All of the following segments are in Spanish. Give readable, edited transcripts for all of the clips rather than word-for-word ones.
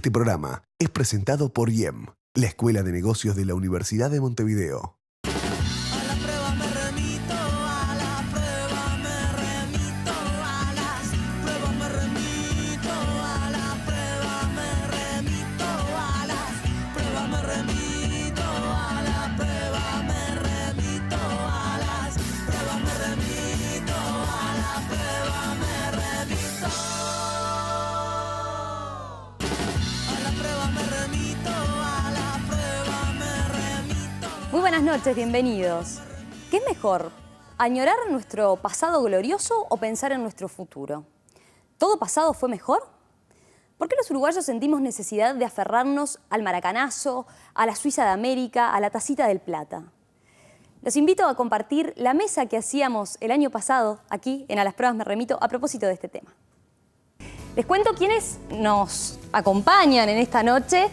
Este programa es presentado por IEM, la Escuela de Negocios de la Universidad de Montevideo. Muy buenas noches, bienvenidos. ¿Qué es mejor, añorar nuestro pasado glorioso o pensar en nuestro futuro? ¿Todo pasado fue mejor? ¿Por qué los uruguayos sentimos necesidad de aferrarnos al maracanazo, a la Suiza de América, a la tacita del Plata? Los invito a compartir la mesa que hacíamos el año pasado aquí en A las Pruebas Me Remito a propósito de este tema. Les cuento quiénes nos acompañan en esta noche.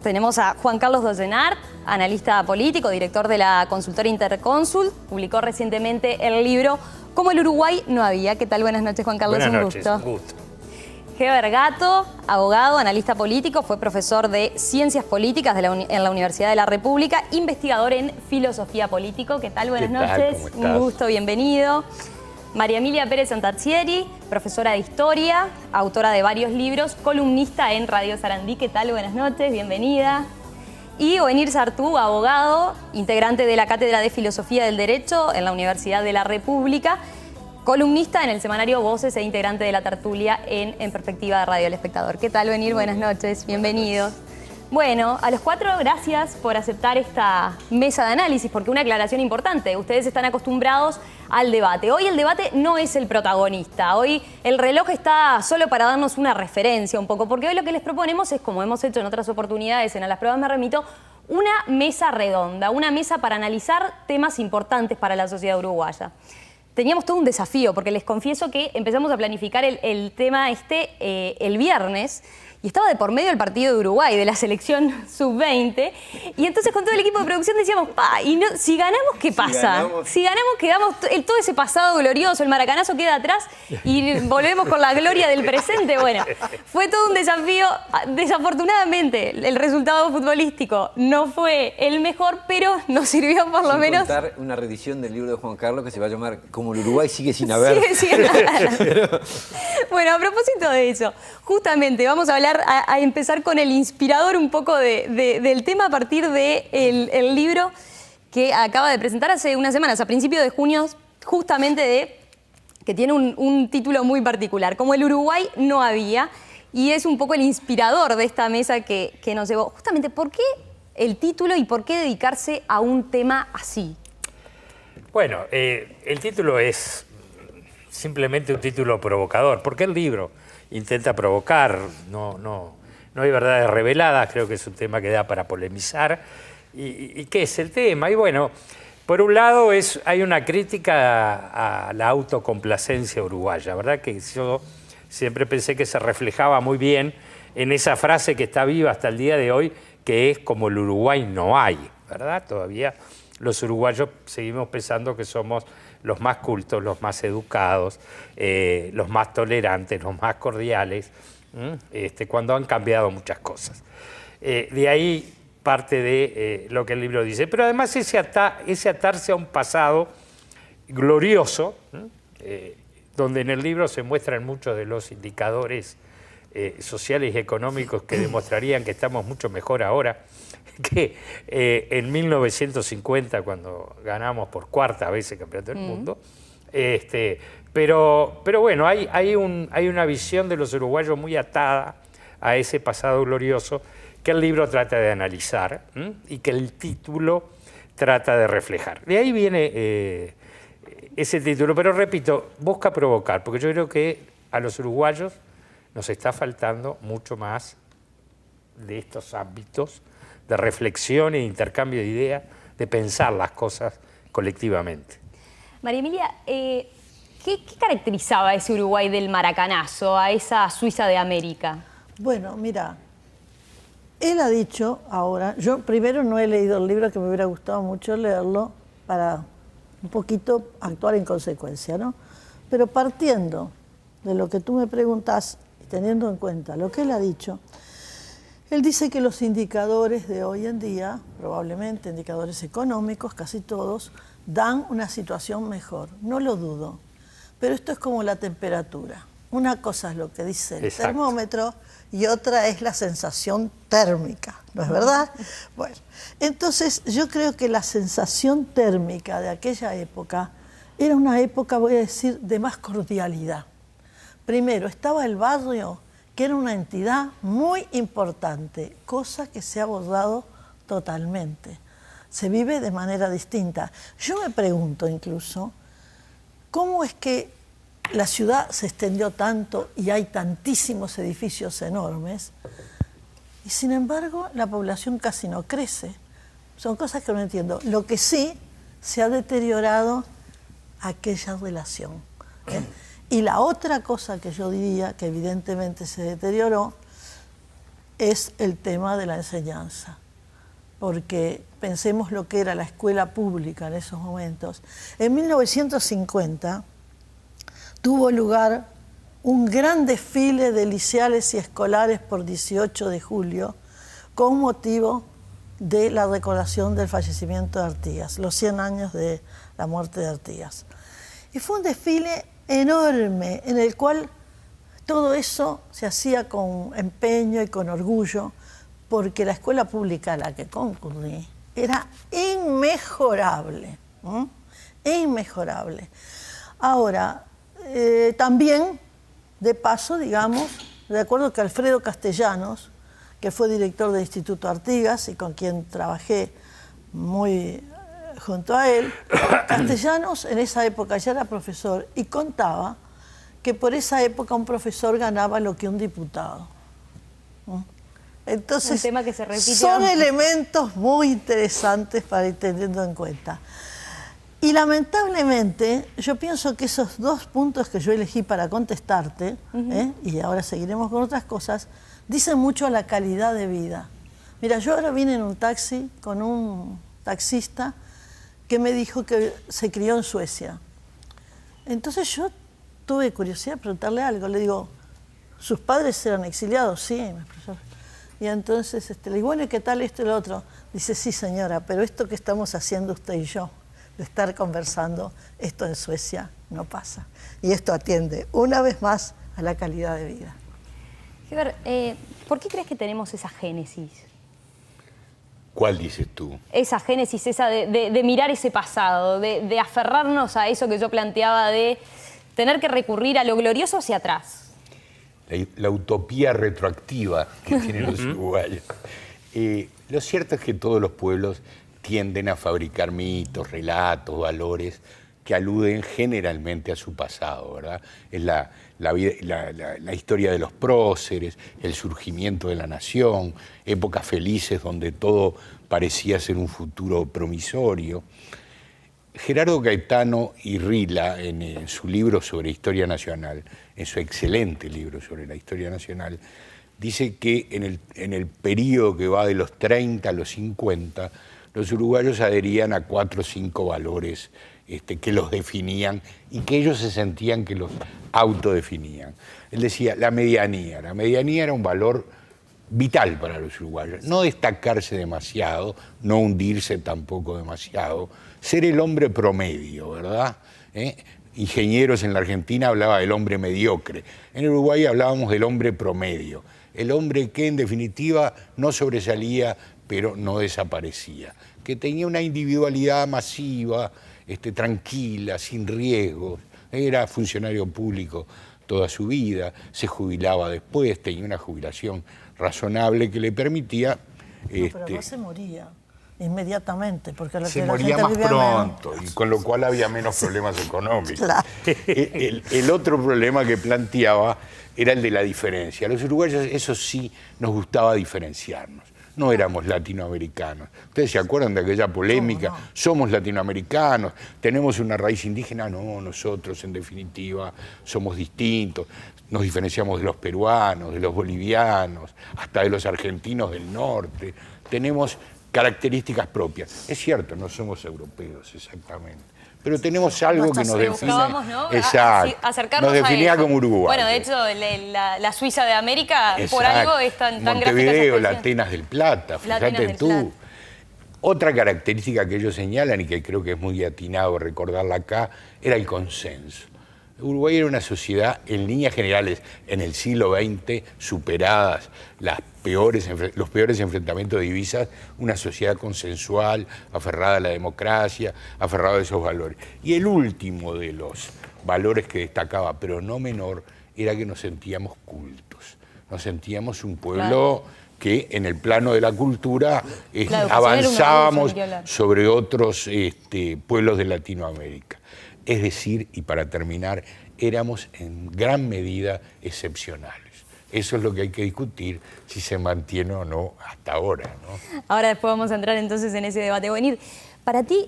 Tenemos a Juan Carlos Dollenart, analista político, director de la consultora Interconsult. Publicó recientemente el libro Como el Uruguay no había. ¿Qué tal? Buenas noches, Juan Carlos. Buenas un noches, gusto. un gusto. Heber Gato, abogado, analista político, fue profesor de Ciencias Políticas en la Universidad de la República, investigador en Filosofía Político. ¿Qué tal? Buenas noches. ¿Cómo estás? Un gusto, bienvenido. María Emilia Pérez Santarcieri, profesora de Historia, autora de varios libros, columnista en Radio Sarandí. ¿Qué tal? Buenas noches, bienvenida. Y Ovenir Sartú, abogado, integrante de la Cátedra de Filosofía del Derecho en la Universidad de la República, columnista en el semanario Voces e integrante de la tertulia en Perspectiva de Radio El Espectador. ¿Qué tal, Ovenir? Buenas noches, bienvenidos. Bueno, a los cuatro, gracias por aceptar esta mesa de análisis, porque una aclaración importante, ustedes están acostumbrados al debate. Hoy el debate no es el protagonista, hoy el reloj está solo para darnos una referencia un poco, porque hoy lo que les proponemos es, como hemos hecho en otras oportunidades en A las Pruebas Me Remito, una mesa redonda, una mesa para analizar temas importantes para la sociedad uruguaya. Teníamos todo un desafío, porque les confieso que empezamos a planificar el tema el viernes, y estaba de por medio el partido de Uruguay, de la selección sub-20. Y entonces con todo el equipo de producción decíamos, si ganamos, ¿qué pasa? Si ganamos, quedamos todo ese pasado glorioso, el maracanazo queda atrás y volvemos con la gloria del presente. Bueno, fue todo un desafío. Desafortunadamente, el resultado futbolístico no fue el mejor, pero nos sirvió por lo menos... contar una reedición del libro de Juan Carlos que se va a llamar Como el Uruguay sigue sin haber. Sigue sin haber. Bueno, a propósito de eso, justamente vamos a hablar, a empezar con el inspirador un poco del tema a partir del libro que acaba de presentar hace unas semanas, a principios de junio, justamente que tiene un título muy particular, Como el Uruguay no había, y es un poco el inspirador de esta mesa que nos llevó. Justamente, ¿por qué el título y por qué dedicarse a un tema así? Bueno, el título es simplemente un título provocador, porque el libro intenta provocar, no hay verdades reveladas, creo que es un tema que da para polemizar. ¿Y qué es el tema? Y bueno, por un lado hay una crítica a la autocomplacencia uruguaya, ¿verdad? Que yo siempre pensé que se reflejaba muy bien en esa frase que está viva hasta el día de hoy, que es como el Uruguay no hay, ¿verdad? Todavía los uruguayos seguimos pensando que somos los más cultos, los más educados, los más tolerantes, los más cordiales, cuando han cambiado muchas cosas. De ahí parte de lo que el libro dice. Pero además ese atarse a un pasado glorioso, donde en el libro se muestran muchos de los indicadores sociales y económicos que demostrarían que estamos mucho mejor ahora que en 1950, cuando ganamos por cuarta vez el campeonato del mundo. Pero bueno, hay una visión de los uruguayos muy atada a ese pasado glorioso que el libro trata de analizar y que el título trata de reflejar. De ahí viene ese título, pero repito, busca provocar, porque yo creo que a los uruguayos nos está faltando mucho más de estos ámbitos de reflexión e intercambio de ideas, de pensar las cosas colectivamente. María Emilia, ¿qué caracterizaba a ese Uruguay del maracanazo, a esa Suiza de América? Bueno, mira, él ha dicho ahora, yo primero no he leído el libro, que me hubiera gustado mucho leerlo para un poquito actuar en consecuencia, ¿no? Pero partiendo de lo que tú me preguntás y teniendo en cuenta lo que él ha dicho, Él dice que los indicadores de hoy en día, probablemente indicadores económicos, casi todos, dan una situación mejor. No lo dudo. Pero esto es como la temperatura. Una cosa es lo que dice el termómetro y otra es la sensación térmica, ¿no es verdad? Bueno, entonces yo creo que la sensación térmica de aquella época era una época, voy a decir, de más cordialidad. Primero, estaba el barrio, que era una entidad muy importante, cosa que se ha borrado totalmente. Se vive de manera distinta. Yo me pregunto incluso, ¿cómo es que la ciudad se extendió tanto y hay tantísimos edificios enormes y sin embargo la población casi no crece? Son cosas que no entiendo. Lo que sí, se ha deteriorado aquella relación, ¿eh? Y la otra cosa que yo diría que evidentemente se deterioró es el tema de la enseñanza. Porque pensemos lo que era la escuela pública en esos momentos. En 1950 tuvo lugar un gran desfile de liceales y escolares por 18 de julio con motivo de la recordación del fallecimiento de Artigas, los 100 años de la muerte de Artigas. Y fue un desfile enorme en el cual todo eso se hacía con empeño y con orgullo, porque la escuela pública a la que concurrí era inmejorable, inmejorable. Ahora, también, de paso, digamos, recuerdo que Alfredo Castellanos, que fue director del Instituto Artigas y con quien trabajé muy junto a él, Castellanos en esa época ya era profesor y contaba que por esa época un profesor ganaba lo que un diputado. Entonces, un tema que se repite son elementos muy interesantes para ir teniendo en cuenta. Y lamentablemente, yo pienso que esos dos puntos que yo elegí para contestarte, y ahora seguiremos con otras cosas, dicen mucho a la calidad de vida. Mira, yo ahora vine en un taxi con un taxista que me dijo que se crió en Suecia. Entonces yo tuve curiosidad de preguntarle algo. Le digo, ¿sus padres eran exiliados? Sí, profesor. Y entonces le digo, bueno, ¿y qué tal esto y lo otro? Dice, sí, señora, pero esto que estamos haciendo usted y yo, de estar conversando, esto en Suecia no pasa. Y esto atiende una vez más a la calidad de vida. Heber, ¿por qué crees que tenemos esa génesis? ¿Cuál dices tú? Esa génesis, esa de mirar ese pasado, de aferrarnos a eso que yo planteaba, de tener que recurrir a lo glorioso hacia atrás. La utopía retroactiva que tienen los uruguayos. Lo cierto es que todos los pueblos tienden a fabricar mitos, relatos, valores que aluden generalmente a su pasado, ¿verdad? Es la historia de los próceres, el surgimiento de la nación, épocas felices donde todo parecía ser un futuro promisorio. Gerardo Gaetano y Rila, en su libro sobre historia nacional, en su excelente libro sobre la historia nacional, dice que en el periodo que va de los 30 a los 50, los uruguayos adherían a 4 o 5 valores que los definían y que ellos se sentían que los autodefinían. Él decía, la medianía era un valor vital para los uruguayos. No destacarse demasiado, no hundirse tampoco demasiado, ser el hombre promedio, ¿verdad? Ingenieros en la Argentina hablaba del hombre mediocre. En Uruguay hablábamos del hombre promedio, el hombre que en definitiva no sobresalía, pero no desaparecía, que tenía una individualidad masiva, tranquila, sin riesgos, era funcionario público toda su vida, se jubilaba después, tenía una jubilación razonable que le permitía... pero no se moría inmediatamente, porque se moría más pronto, y con lo cual había menos problemas económicos. Claro. El otro problema que planteaba era el de la diferencia. Los uruguayos, eso sí, nos gustaba diferenciarnos. No éramos latinoamericanos. ¿Ustedes se acuerdan de aquella polémica? No. Somos latinoamericanos, tenemos una raíz indígena. No, nosotros en definitiva somos distintos. Nos diferenciamos de los peruanos, de los bolivianos, hasta de los argentinos del norte. Tenemos características propias. Es cierto, no somos europeos exactamente, pero tenemos algo que nos define. Buscábamos, ¿no? Exacto. Acercarnos nos definía a eso. como Uruguay. Bueno, de hecho, la Suiza de América, por Exacto. algo es tan gráfica esa Montevideo, la expresión. Atenas del Plata, La Atenas fíjate del tú. Plata. Otra característica que ellos señalan y que creo que es muy atinado recordarla acá, era el consenso. Uruguay era una sociedad, en líneas generales, en el siglo XX, superadas los peores enfrentamientos de divisas, una sociedad consensual, aferrada a la democracia, aferrada a esos valores. Y el último de los valores que destacaba, pero no menor, era que nos sentíamos cultos. Nos sentíamos un pueblo que en el plano de la cultura avanzábamos sobre otros pueblos de Latinoamérica. Es decir, y para terminar, éramos en gran medida excepcionales. Eso es lo que hay que discutir, si se mantiene o no hasta ahora, ¿no? Ahora después vamos a entrar entonces en ese debate. Venir, para ti,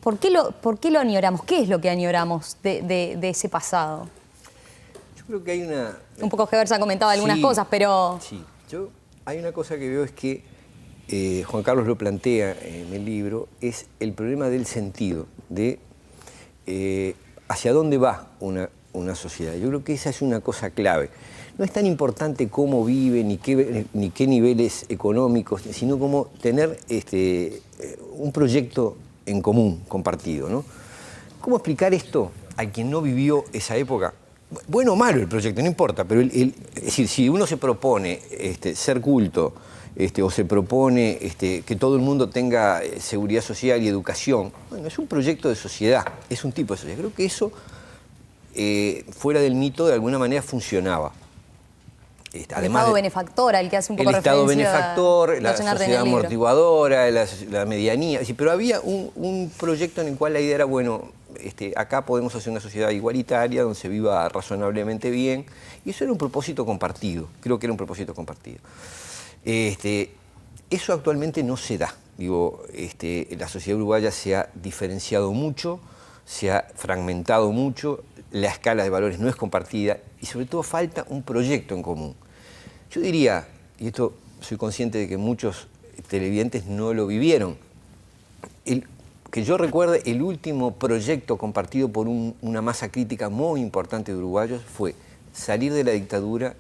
¿por qué lo añoramos? ¿Qué es lo que añoramos de ese pasado? Yo creo que hay una... Un poco Heber se ha comentado algunas cosas, pero... Sí, hay una cosa que veo es que Juan Carlos lo plantea en el libro, es el problema del sentido, de hacia dónde va una sociedad. Yo creo que esa es una cosa clave. No es tan importante cómo vive, ni qué niveles económicos, sino cómo tener un proyecto en común, compartido, ¿no? ¿Cómo explicar esto a quien no vivió esa época? Bueno o malo el proyecto, no importa, pero es decir, si uno se propone ser culto, o se propone que todo el mundo tenga seguridad social y educación, bueno, es un proyecto de sociedad, es un tipo de sociedad. Creo que eso, fuera del mito, de alguna manera funcionaba. Además, el Estado benefactor, al que hace un poco el Estado referencia benefactor, la sociedad amortiguadora, la medianía, pero había un proyecto en el cual la idea era, bueno, acá podemos hacer una sociedad igualitaria, donde se viva razonablemente bien, y eso era un propósito compartido, creo que era un propósito compartido. Eso actualmente no se da. Digo, la sociedad uruguaya se ha diferenciado mucho, se ha fragmentado mucho, la escala de valores no es compartida y sobre todo falta un proyecto en común. Yo diría, y esto soy consciente de que muchos televidentes no lo vivieron, que yo recuerde, el último proyecto compartido por una masa crítica muy importante de uruguayos fue salir de la dictadura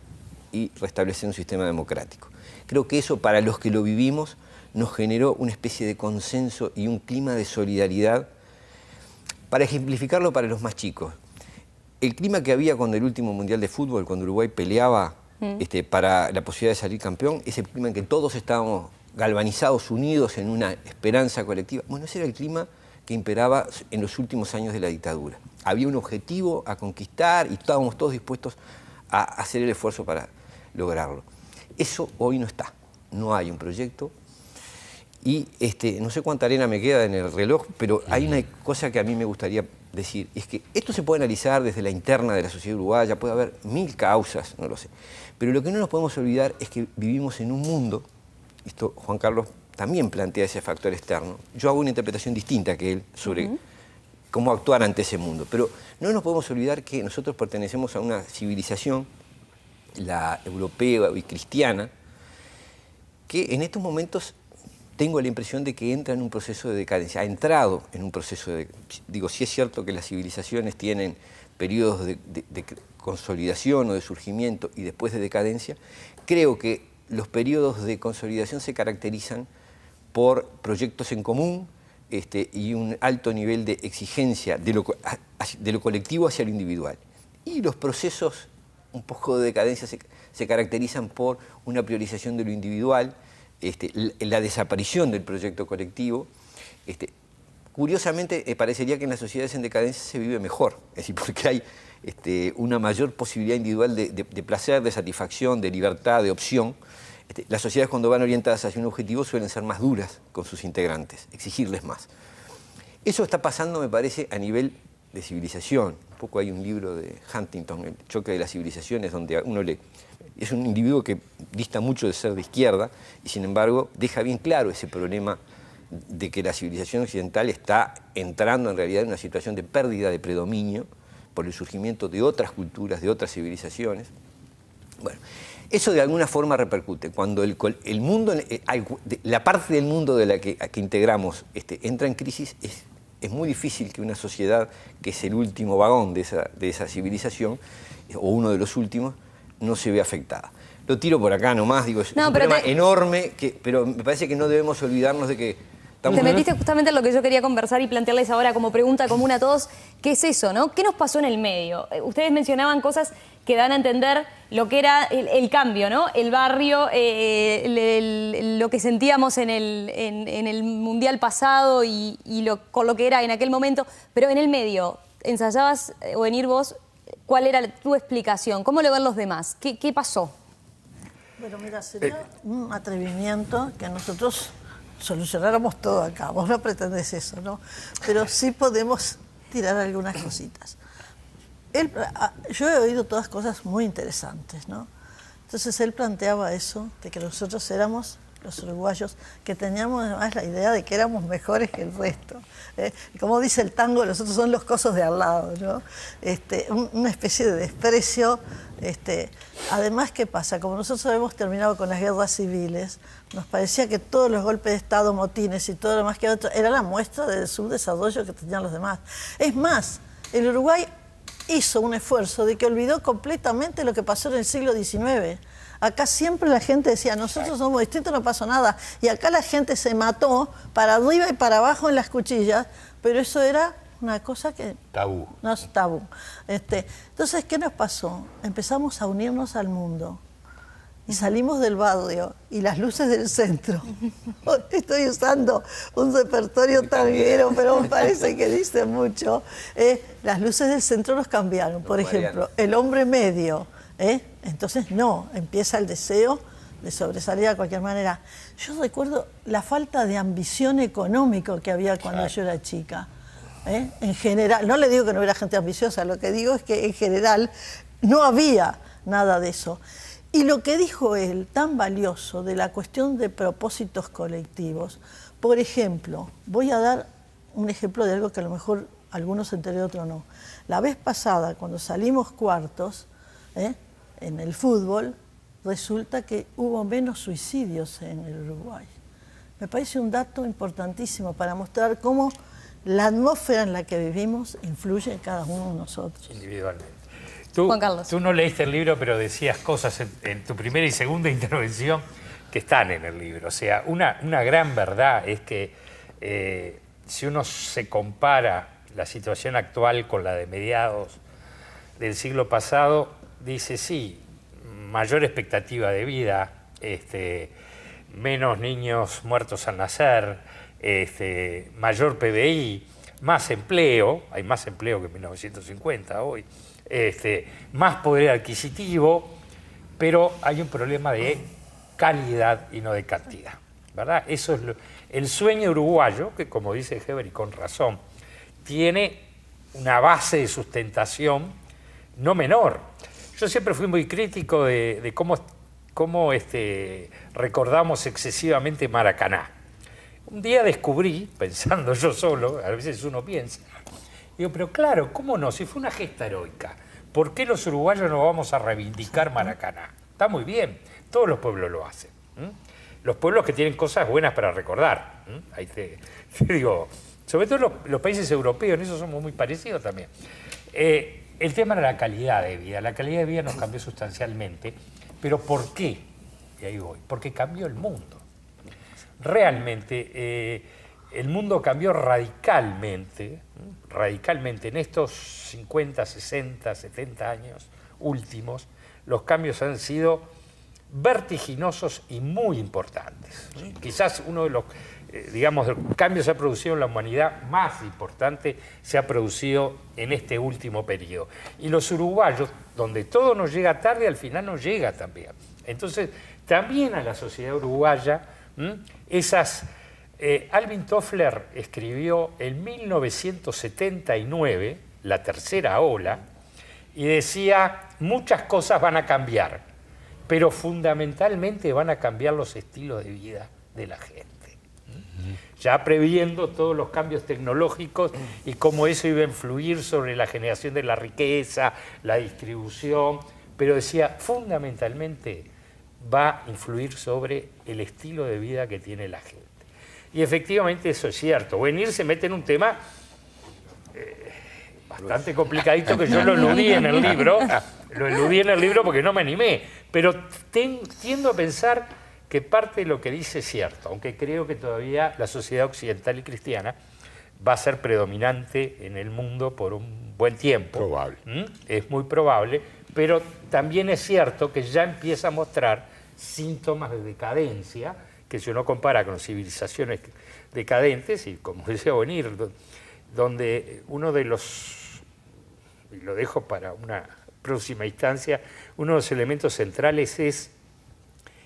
y restablecer un sistema democrático. Creo que eso, para los que lo vivimos, nos generó una especie de consenso y un clima de solidaridad. Para ejemplificarlo para los más chicos, el clima que había cuando el último Mundial de Fútbol, cuando Uruguay peleaba para la posibilidad de salir campeón, ese clima en que todos estábamos galvanizados, unidos en una esperanza colectiva, bueno, ese era el clima que imperaba en los últimos años de la dictadura. Había un objetivo a conquistar y estábamos todos dispuestos a hacer el esfuerzo para lograrlo. Eso hoy no está, no hay un proyecto y no sé cuánta arena me queda en el reloj, pero hay una cosa que a mí me gustaría decir, es que esto se puede analizar desde la interna de la sociedad uruguaya, puede haber 1000 causas, no lo sé, pero lo que no nos podemos olvidar es que vivimos en un mundo, esto Juan Carlos también plantea ese factor externo, yo hago una interpretación distinta que él sobre cómo actuar ante ese mundo, pero no nos podemos olvidar que nosotros pertenecemos a una civilización, la europea y cristiana, que en estos momentos tengo la impresión de que entra en un proceso de decadencia, ha entrado en un proceso de... Digo, sí es cierto que las civilizaciones tienen periodos de consolidación o de surgimiento y después de decadencia, creo que los periodos de consolidación se caracterizan por proyectos en común y un alto nivel de exigencia de lo colectivo hacia lo individual. Y los procesos un poco de decadencia se caracterizan por una priorización de lo individual, la desaparición del proyecto colectivo. Curiosamente, parecería que en las sociedades en decadencia se vive mejor, es decir, porque hay una mayor posibilidad individual de placer, de satisfacción, de libertad, de opción. Las sociedades, cuando van orientadas hacia un objetivo, suelen ser más duras con sus integrantes, exigirles más. Eso está pasando, me parece, a nivel de civilización. Un poco hay un libro de Huntington, El choque de las civilizaciones, donde uno lee. Es un individuo que dista mucho de ser de izquierda y, sin embargo, deja bien claro ese problema de que la civilización occidental está entrando en realidad en una situación de pérdida de predominio por el surgimiento de otras culturas, de otras civilizaciones. Bueno, eso de alguna forma repercute. Cuando el mundo, la parte del mundo de la que integramos entra en crisis, es es muy difícil que una sociedad que es el último vagón de esa civilización, o uno de los últimos, no se vea afectada. Lo tiro por acá nomás, digo, es un problema enorme, pero me parece que no debemos olvidarnos de que... Te metiste justamente en lo que yo quería conversar y plantearles ahora como pregunta común a todos, ¿qué es eso, no? ¿Qué nos pasó en el medio? Ustedes mencionaban cosas que dan a entender lo que era el cambio, ¿no? El barrio, lo que sentíamos en el Mundial pasado y con lo que era en aquel momento, pero en el medio, ensayabas, o venir vos, ¿cuál era tu explicación? ¿Cómo lo ven los demás? ¿Qué pasó? Bueno, mira, sería un atrevimiento que nosotros solucionáramos todo acá. Vos no pretendés eso, ¿no? Pero sí podemos tirar algunas cositas. Yo he oído todas cosas muy interesantes, ¿no? Entonces él planteaba eso, de que nosotros éramos los uruguayos, que teníamos además la idea de que éramos mejores que el resto. Como dice el tango, nosotros son los cosos de al lado, ¿no? Una especie de desprecio. Además, ¿qué pasa? Como nosotros habíamos terminado con las guerras civiles, nos parecía que todos los golpes de Estado, motines y todo lo más que otro, era la muestra del subdesarrollo que tenían los demás. Es más, el Uruguay hizo un esfuerzo de que olvidó completamente lo que pasó en el siglo XIX. Acá siempre la gente decía, nosotros somos distintos, no pasó nada. Y acá la gente se mató para arriba y para abajo en las cuchillas, pero eso era una cosa que... Tabú. No es tabú. Entonces, ¿qué nos pasó? Empezamos a unirnos al mundo. Y salimos del barrio y las luces del centro. Estoy usando un repertorio tanguero, pero me parece que dice mucho. Las luces del centro nos cambiaron. Por ejemplo, el hombre medio. Entonces, no, empieza el deseo de sobresalir de cualquier manera. Yo recuerdo la falta de ambición económica que había cuando yo era chica. En general, no le digo que no hubiera gente ambiciosa, lo que digo es que en general no había nada de eso. Y lo que dijo él, tan valioso, de la cuestión de propósitos colectivos, por ejemplo, voy a dar un ejemplo de algo que a lo mejor algunos se enteré, otros no. La vez pasada, cuando salimos cuartos, en el fútbol, resulta que hubo menos suicidios en el Uruguay. Me parece un dato importantísimo para mostrar cómo la atmósfera en la que vivimos influye en cada uno de nosotros. Individualmente. Juan Carlos. Tú no leíste el libro, pero decías cosas en tu primera y segunda intervención que están en el libro. O sea, una gran verdad es que si uno se compara la situación actual con la de mediados del siglo pasado, dice sí, mayor expectativa de vida, menos niños muertos al nacer, mayor PBI, más empleo, hay más empleo que en 1950 hoy, más poder adquisitivo, pero hay un problema de calidad y no de cantidad, ¿verdad? Eso es el sueño uruguayo, que como dice Heber y con razón, tiene una base de sustentación no menor. Yo siempre fui muy crítico de cómo recordamos excesivamente Maracaná. Un día descubrí, pensando yo solo, a veces uno piensa, digo, pero claro, ¿cómo no? Si fue una gesta heroica, ¿por qué los uruguayos no vamos a reivindicar Maracaná? Está muy bien, todos los pueblos lo hacen. Los pueblos que tienen cosas buenas para recordar. Ahí te digo, sobre todo los países europeos, en eso somos muy parecidos también. El tema era la calidad de vida. La calidad de vida nos cambió sustancialmente. ¿Pero por qué? Y ahí voy. Porque cambió el mundo. Realmente, el mundo cambió radicalmente en estos 50, 60, 70 años últimos. Los cambios han sido vertiginosos y muy importantes. Quizás uno de los cambios que se ha producido en la humanidad más importante se ha producido en este último periodo. Y los uruguayos, donde todo nos llega tarde, al final nos llega también. Entonces, también a la sociedad uruguaya, Alvin Toffler escribió en 1979, La tercera ola, y decía, muchas cosas van a cambiar, pero fundamentalmente van a cambiar los estilos de vida de la gente. Ya previendo todos los cambios tecnológicos y cómo eso iba a influir sobre la generación de la riqueza, la distribución, pero decía, fundamentalmente va a influir sobre el estilo de vida que tiene la gente. Y efectivamente eso es cierto. Buenir se mete en un tema bastante complicadito, que yo lo eludí en el libro. Lo eludí en el libro porque no me animé. Pero tiendo a pensar que parte de lo que dice es cierto, aunque creo que todavía la sociedad occidental y cristiana va a ser predominante en el mundo por un buen tiempo. Probable. Es muy probable, pero también es cierto que ya empieza a mostrar síntomas de decadencia, que si uno compara con civilizaciones decadentes, y como decía Bonir, donde uno de los, y lo dejo para una próxima instancia, uno de los elementos centrales es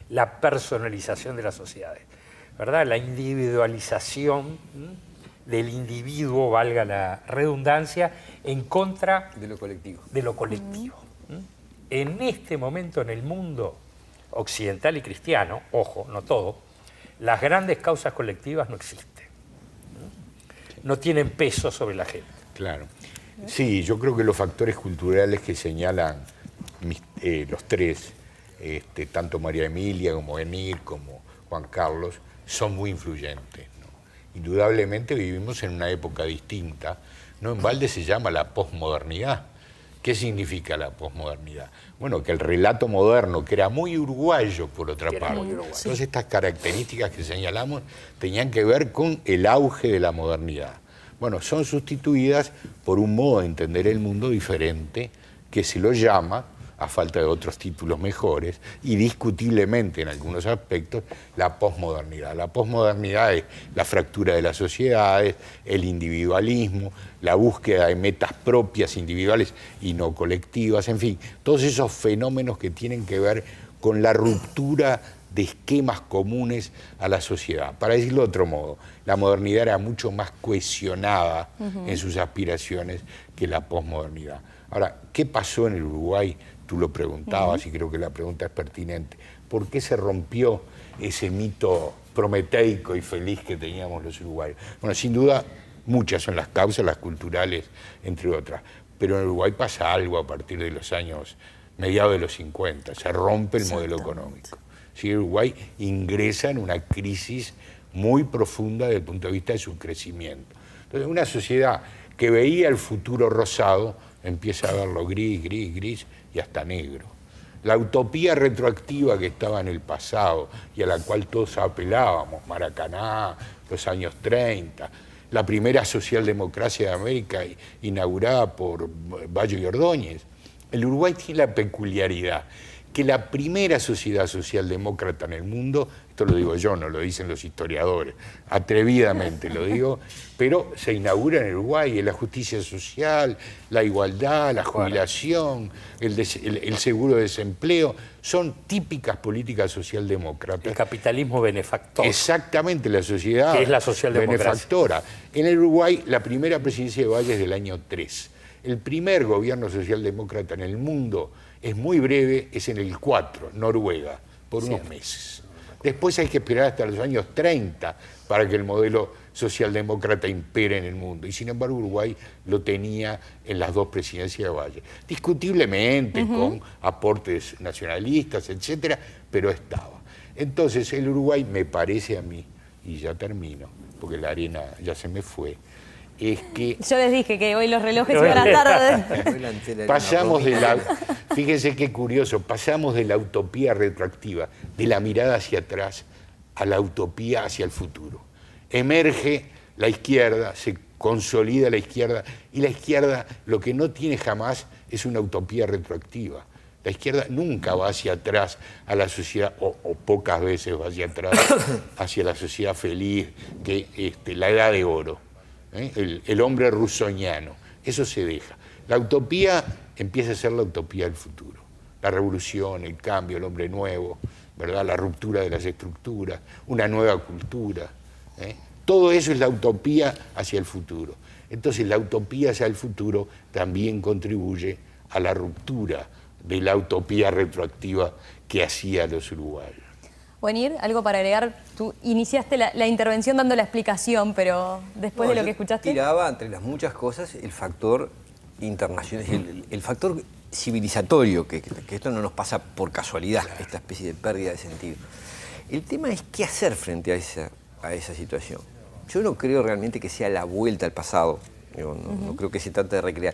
la personalización de las sociedades, ¿verdad? La individualización del individuo, valga la redundancia, en contra de lo colectivo. En este momento en el mundo occidental y cristiano, ojo, no todo, las grandes causas colectivas no existen. No tienen peso sobre la gente. Claro. Sí, yo creo que los factores culturales que señalan los tres, tanto María Emilia como Bonir, como Juan Carlos, son muy influyentes, ¿no? Indudablemente vivimos en una época distinta, ¿no? En balde se llama la posmodernidad. ¿Qué significa la posmodernidad? Bueno, que el relato moderno, que era muy uruguayo por otra parte, todas estas características que señalamos tenían que ver con el auge de la modernidad. Bueno, son sustituidas por un modo de entender el mundo diferente que se lo llama, a falta de otros títulos mejores, y discutiblemente en algunos aspectos, la posmodernidad. La posmodernidad es la fractura de las sociedades, el individualismo, la búsqueda de metas propias, individuales y no colectivas, en fin, todos esos fenómenos que tienen que ver con la ruptura de esquemas comunes a la sociedad. Para decirlo de otro modo, la modernidad era mucho más cohesionada en sus aspiraciones que la posmodernidad. Ahora, ¿qué pasó en el Uruguay? Tú lo preguntabas y creo que la pregunta es pertinente. ¿Por qué se rompió ese mito prometeico y feliz que teníamos los uruguayos? Bueno, sin duda, muchas son las causas, las culturales, entre otras. Pero en Uruguay pasa algo a partir de los años, mediados de los 50. Se rompe el modelo económico. Sí, Uruguay ingresa en una crisis muy profunda desde el punto de vista de su crecimiento. Entonces, una sociedad que veía el futuro rosado empieza a verlo gris, gris, gris y hasta negro. La utopía retroactiva que estaba en el pasado y a la cual todos apelábamos, Maracaná, los años 30, la primera socialdemocracia de América inaugurada por Bayo y Ordóñez. El Uruguay tiene la peculiaridad que la primera sociedad socialdemócrata en el mundo, esto lo digo yo, no lo dicen los historiadores, atrevidamente lo digo, pero se inaugura en Uruguay, la justicia social, la igualdad, la jubilación, el seguro de desempleo, son típicas políticas socialdemócratas. El capitalismo benefactor. Exactamente, la sociedad que es la socialdemocracia. Benefactora. En el Uruguay, la primera presidencia de Valle es del año 3. El primer gobierno socialdemócrata en el mundo es muy breve, es en el 4, Noruega, por unos meses. Después hay que esperar hasta los años 30 para que el modelo socialdemócrata impere en el mundo. Y sin embargo Uruguay lo tenía en las dos presidencias de Valle. Discutiblemente, con aportes nacionalistas, etcétera, pero estaba. Entonces el Uruguay, me parece a mí, y ya termino, porque la arena ya se me fue, es que... Yo les dije que hoy los relojes iban a tarde. Pasamos de la... Fíjense qué curioso, pasamos de la utopía retroactiva, de la mirada hacia atrás, a la utopía hacia el futuro. Emerge la izquierda, se consolida la izquierda, y la izquierda lo que no tiene jamás es una utopía retroactiva. La izquierda nunca va hacia atrás a la sociedad, o pocas veces va hacia atrás, hacia la sociedad feliz, la edad de oro. El hombre russoñano, eso se deja. La utopía empieza a ser la utopía del futuro. La revolución, el cambio, el hombre nuevo, ¿verdad? La ruptura de las estructuras, una nueva cultura. Todo eso es la utopía hacia el futuro. Entonces la utopía hacia el futuro también contribuye a la ruptura de la utopía retroactiva que hacía los uruguayos. Bonir, algo para agregar. Tú iniciaste la intervención dando la explicación, pero después de lo que escuchaste... Tiraba, entre las muchas cosas, el factor internacional, el factor civilizatorio, que esto no nos pasa por casualidad, esta especie de pérdida de sentido. El tema es qué hacer frente a esa situación. Yo no creo realmente que sea la vuelta al pasado, Digo, no creo que se trate de recrear.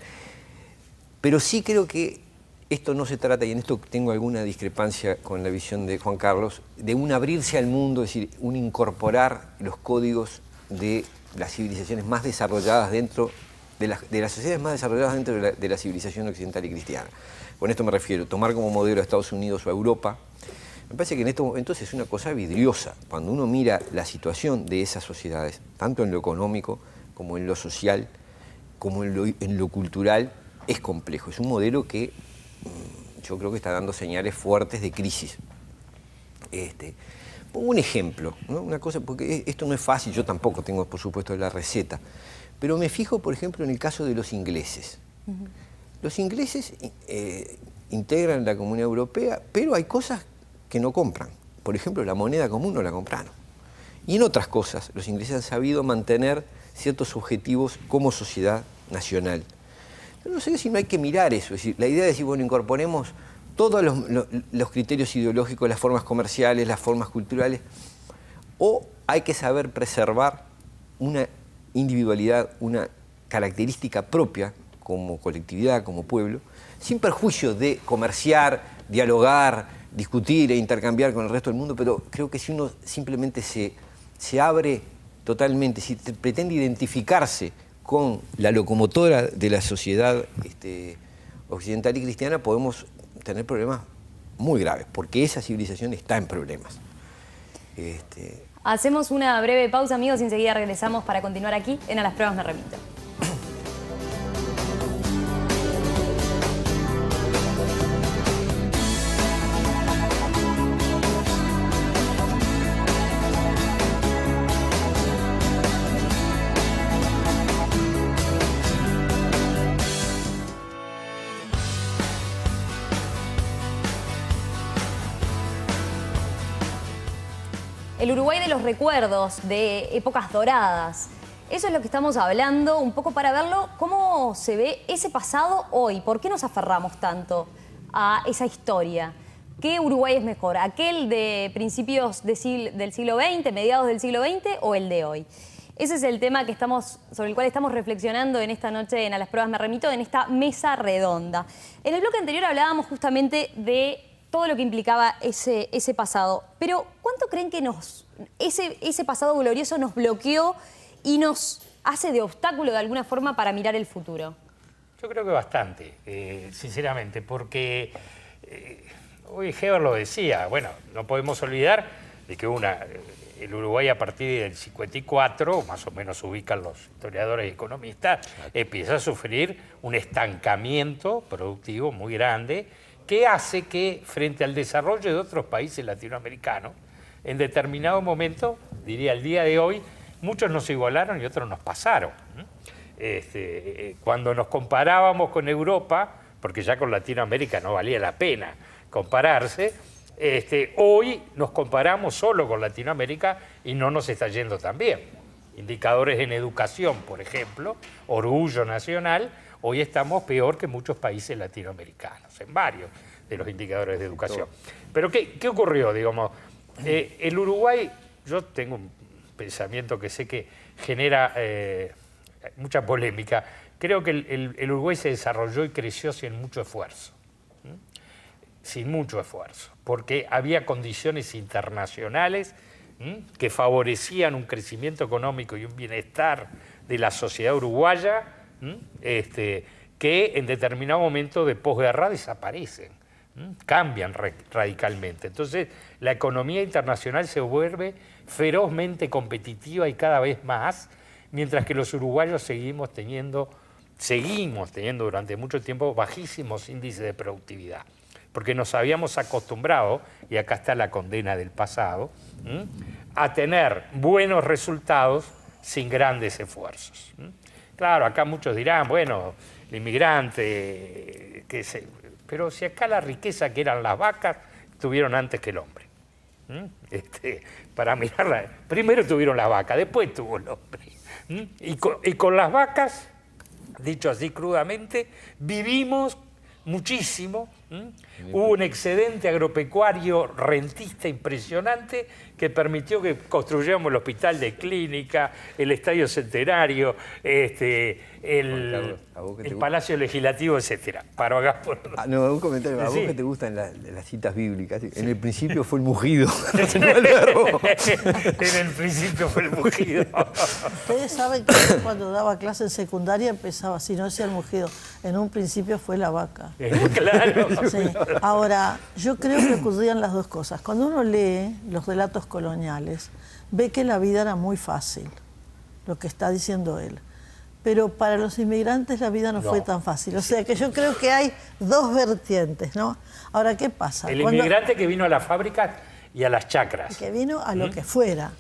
Pero sí creo que esto no se trata, y en esto tengo alguna discrepancia con la visión de Juan Carlos, de un abrirse al mundo, es decir, un incorporar los códigos de las civilizaciones más desarrolladas dentro de las sociedades más desarrolladas dentro de la civilización occidental y cristiana. Con esto me refiero, tomar como modelo a Estados Unidos o a Europa. Me parece que en estos momentos es una cosa vidriosa. Cuando uno mira la situación de esas sociedades, tanto en lo económico como en lo social, como en lo cultural, es complejo. Es un modelo que yo creo que está dando señales fuertes de crisis. Pongo un ejemplo, ¿no? Una cosa, porque esto no es fácil, yo tampoco tengo, por supuesto, la receta, pero me fijo, por ejemplo, en el caso de los ingleses. Los ingleses integran la Comunidad Europea, pero hay cosas que no compran. Por ejemplo, la moneda común no la compraron. Y en otras cosas, los ingleses han sabido mantener ciertos objetivos como sociedad nacional. Yo no sé si no hay que mirar eso, es decir, la idea de decir, bueno, incorporemos todos los criterios ideológicos, las formas comerciales, las formas culturales, o hay que saber preservar una individualidad, una característica propia como colectividad, como pueblo, sin perjuicio de comerciar, dialogar, discutir e intercambiar con el resto del mundo, pero creo que si uno simplemente se abre totalmente, si pretende identificarse con la locomotora de la sociedad occidental y cristiana, podemos tener problemas muy graves, porque esa civilización está en problemas. Hacemos una breve pausa, amigos, y enseguida regresamos para continuar aquí en A las Pruebas Me Remito. El Uruguay de los recuerdos, de épocas doradas. Eso es lo que estamos hablando, un poco para verlo, cómo se ve ese pasado hoy. ¿Por qué nos aferramos tanto a esa historia? ¿Qué Uruguay es mejor? ¿Aquel de principios del siglo XX, mediados del siglo XX, o el de hoy? Ese es el tema sobre el cual estamos reflexionando en esta noche en A las Pruebas Me Remito, en esta mesa redonda. En el bloque anterior hablábamos justamente de todo lo que implicaba ese pasado. Pero, ¿cuánto creen que ese pasado glorioso nos bloqueó y nos hace de obstáculo de alguna forma para mirar el futuro? Yo creo que bastante, sinceramente, porque hoy Heber lo decía, bueno, no podemos olvidar de que el Uruguay a partir del 54, más o menos se ubican los historiadores y economistas, empieza a sufrir un estancamiento productivo muy grande, que hace que, frente al desarrollo de otros países latinoamericanos, en determinado momento, diría el día de hoy, muchos nos igualaron y otros nos pasaron. Cuando nos comparábamos con Europa, porque ya con Latinoamérica no valía la pena compararse, hoy nos comparamos solo con Latinoamérica y no nos está yendo tan bien. Indicadores en educación, por ejemplo, orgullo nacional, hoy estamos peor que muchos países latinoamericanos, en varios de los indicadores de educación. Pero ¿qué ocurrió? Digamos, el Uruguay, yo tengo un pensamiento que sé que genera mucha polémica. Creo que el Uruguay se desarrolló y creció sin mucho esfuerzo. Sin mucho esfuerzo, porque había condiciones internacionales que favorecían un crecimiento económico y un bienestar de la sociedad uruguaya, que en determinado momento de posguerra desaparecen, cambian radicalmente. Entonces, la economía internacional se vuelve ferozmente competitiva y cada vez más, mientras que los uruguayos seguimos teniendo durante mucho tiempo bajísimos índices de productividad, porque nos habíamos acostumbrado, y acá está la condena del pasado, a tener buenos resultados sin grandes esfuerzos. Claro, acá muchos dirán, bueno, el inmigrante, pero si acá la riqueza que eran las vacas tuvieron antes que el hombre. Para mirarla, primero tuvieron las vacas, después tuvo el hombre. Y con las vacas, dicho así crudamente, vivimos muchísimo Hubo un excedente agropecuario rentista impresionante que permitió que construyéramos el hospital de clínica, el Estadio Centenario, el Palacio Legislativo, etc. No, un comentario. A vos que te gustan las citas bíblicas. En el principio fue el mugido. En el principio fue el mugido. Ustedes saben que yo cuando daba clase en secundaria empezaba así, no decía el mugido. En un principio fue la vaca. Claro. Sí. Ahora, yo creo que ocurrían las dos cosas. Cuando uno lee los relatos coloniales, ve que la vida era muy fácil, lo que está diciendo él. Pero para los inmigrantes la vida no fue tan fácil. O sea que yo creo que hay dos vertientes, ¿no? Ahora, ¿qué pasa? El inmigrante que vino a las fábricas y a las chacras. Que vino a lo que fuera.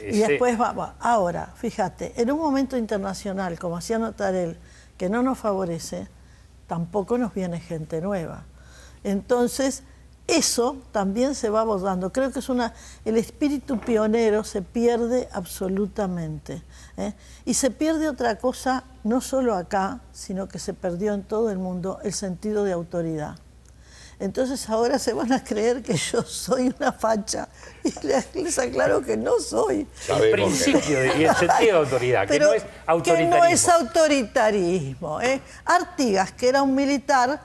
Y después va. Ahora, fíjate, en un momento internacional, como hacía notar él, que no nos favorece, tampoco nos viene gente nueva. Entonces, eso también se va abordando. Creo que el espíritu pionero se pierde absolutamente. Y se pierde otra cosa, no solo acá, sino que se perdió en todo el mundo, el sentido de autoridad. Entonces ahora se van a creer que yo soy una facha y les aclaro que no soy. El principio y el sentido de autoridad, que no es autoritarismo. Que no es autoritarismo. Artigas, que era un militar,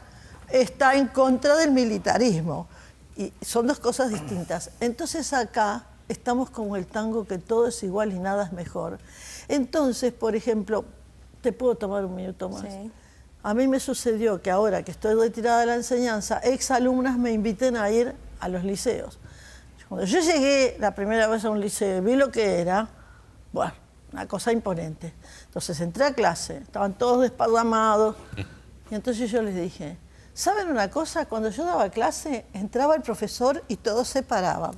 está en contra del militarismo. Y son dos cosas distintas. Entonces acá estamos como el tango, que todo es igual y nada es mejor. Entonces, por ejemplo, ¿te puedo tomar un minuto más? Sí. A mí me sucedió que ahora que estoy retirada de la enseñanza, exalumnas me inviten a ir a los liceos. Cuando yo llegué la primera vez a un liceo, vi lo que era, bueno, una cosa imponente. Entonces entré a clase, estaban todos desparramados, y entonces yo les dije, ¿saben una cosa? Cuando yo daba clase, entraba el profesor y todos se paraban.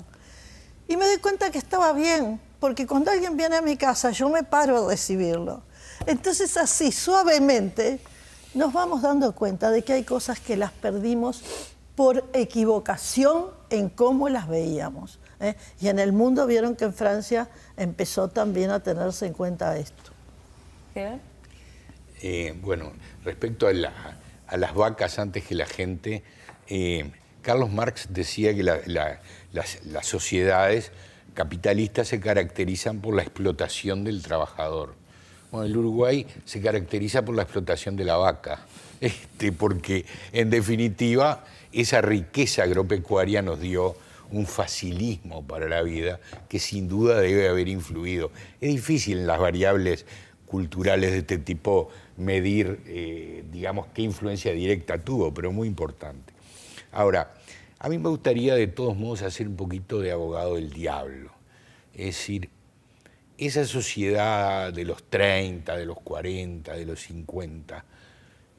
Y me di cuenta que estaba bien, porque cuando alguien viene a mi casa, yo me paro a recibirlo. Entonces así, suavemente, nos vamos dando cuenta de que hay cosas que las perdimos por equivocación en cómo las veíamos. Y en el mundo vieron que en Francia empezó también a tenerse en cuenta esto. Bueno, respecto a las vacas antes que la gente, Carlos Marx decía que las sociedades capitalistas se caracterizan por la explotación del trabajador. Bueno, el Uruguay se caracteriza por la explotación de la vaca, porque en definitiva esa riqueza agropecuaria nos dio un facilismo para la vida que sin duda debe haber influido. Es difícil en las variables culturales de este tipo medir, digamos, qué influencia directa tuvo, pero muy importante. Ahora, a mí me gustaría de todos modos hacer un poquito de abogado del diablo. Es decir, esa sociedad de los 30, de los 40, de los 50,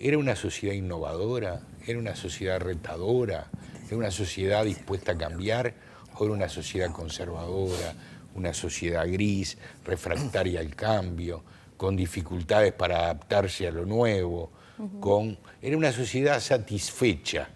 ¿era una sociedad innovadora? ¿Era una sociedad retadora? ¿Era una sociedad dispuesta a cambiar? ¿O era una sociedad conservadora, una sociedad gris, refractaria al cambio, con dificultades para adaptarse a lo nuevo? Era una sociedad satisfecha,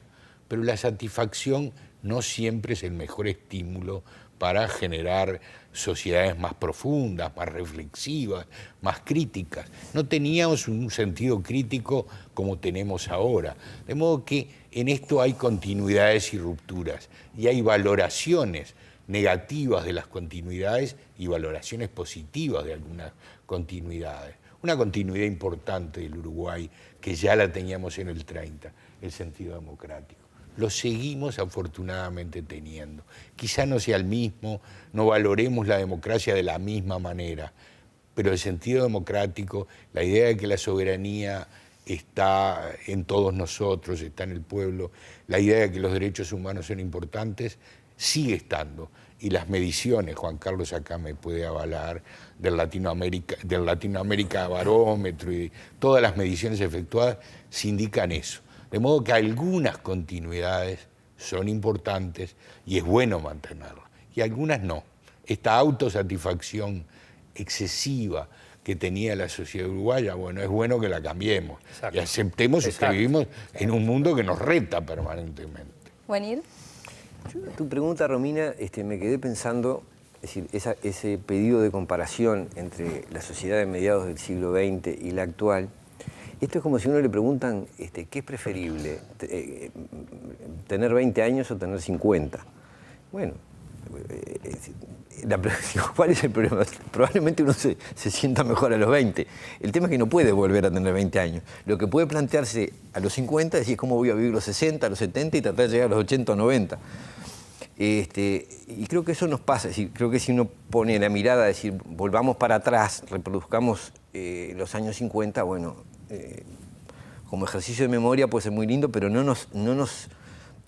pero la satisfacción no siempre es el mejor estímulo para generar sociedades más profundas, más reflexivas, más críticas. No teníamos un sentido crítico como tenemos ahora. De modo que en esto hay continuidades y rupturas, y hay valoraciones negativas de las continuidades y valoraciones positivas de algunas continuidades. Una continuidad importante del Uruguay, que ya la teníamos en el 30, el sentido democrático. Lo seguimos afortunadamente teniendo. Quizá no sea el mismo, no valoremos la democracia de la misma manera, pero el sentido democrático, la idea de que la soberanía está en todos nosotros, está en el pueblo, la idea de que los derechos humanos son importantes, sigue estando. Y las mediciones, Juan Carlos acá me puede avalar, del Latinoamérica Barómetro y todas las mediciones efectuadas, se indican eso. De modo que algunas continuidades son importantes y es bueno mantenerlas, y algunas no. Esta autosatisfacción excesiva que tenía la sociedad uruguaya, bueno, es bueno que la cambiemos. Exacto. Y aceptemos que vivimos en un mundo que nos reta permanentemente. ¿Buenir? Tu pregunta, Romina, me quedé pensando, es decir, ese pedido de comparación entre la sociedad de mediados del siglo XX y la actual, Esto es como si uno le preguntan, ¿qué es preferible? ¿Tener 20 años o tener 50? Bueno, ¿cuál es el problema? Probablemente uno se sienta mejor a los 20. El tema es que no puede volver a tener 20 años. Lo que puede plantearse a los 50 es decir, cómo voy a vivir los 60, los 70 y tratar de llegar a los 80 o 90. Y creo que eso nos pasa. Es decir, creo que si uno pone la mirada a decir, volvamos para atrás, reproduzcamos los años 50, bueno, como ejercicio de memoria puede ser muy lindo, pero no nos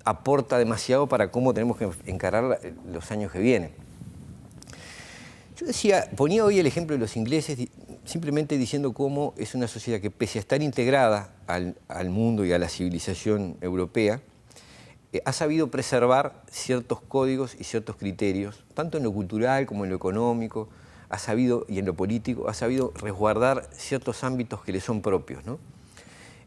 aporta demasiado para cómo tenemos que encarar los años que vienen. Yo ponía hoy el ejemplo de los ingleses, simplemente diciendo cómo es una sociedad que, pese a estar integrada al mundo y a la civilización europea, ha sabido preservar ciertos códigos y ciertos criterios, tanto en lo cultural como en lo económico, y en lo político, ha sabido resguardar ciertos ámbitos que le son propios, ¿no?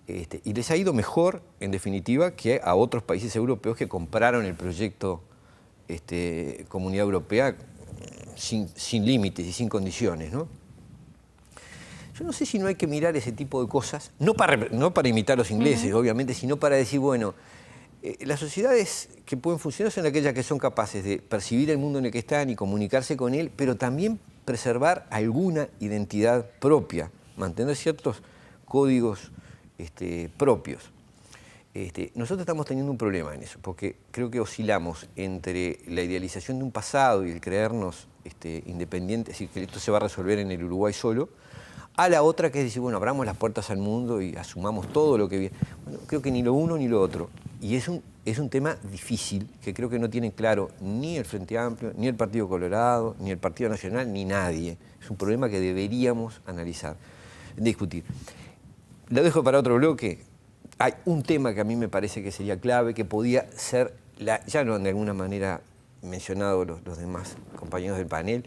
Y les ha ido mejor, en definitiva, que a otros países europeos que compraron el proyecto Comunidad Europea sin límites y sin condiciones, ¿no? Yo no sé si no hay que mirar ese tipo de cosas, no para imitar a los ingleses, obviamente, sino para decir, bueno, las sociedades que pueden funcionar son aquellas que son capaces de percibir el mundo en el que están y comunicarse con él, pero también preservar alguna identidad propia, mantener ciertos códigos propios. Nosotros estamos teniendo un problema en eso, porque creo que oscilamos entre la idealización de un pasado y el creernos independientes, es decir, que esto se va a resolver en el Uruguay solo, a la otra que es decir, bueno, abramos las puertas al mundo y asumamos todo lo que viene. Bueno, creo que ni lo uno ni lo otro. Y es un tema difícil, que creo que no tienen claro ni el Frente Amplio, ni el Partido Colorado, ni el Partido Nacional, ni nadie. Es un problema que deberíamos analizar, discutir. Lo dejo para otro bloque. Hay un tema que a mí me parece que sería clave, que podía ser, ya no de alguna manera mencionado los demás compañeros del panel,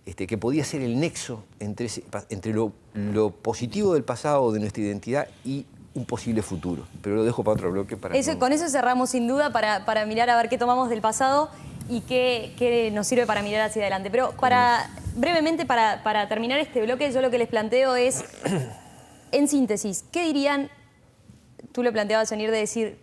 que podía ser el nexo entre lo positivo del pasado de nuestra identidad y un posible futuro. Pero lo dejo para otro bloque. Con eso cerramos sin duda para mirar a ver qué tomamos del pasado y qué nos sirve para mirar hacia adelante. Pero brevemente, para terminar este bloque, yo lo que les planteo es, en síntesis, ¿qué dirían? Tú lo planteabas, venir de decir,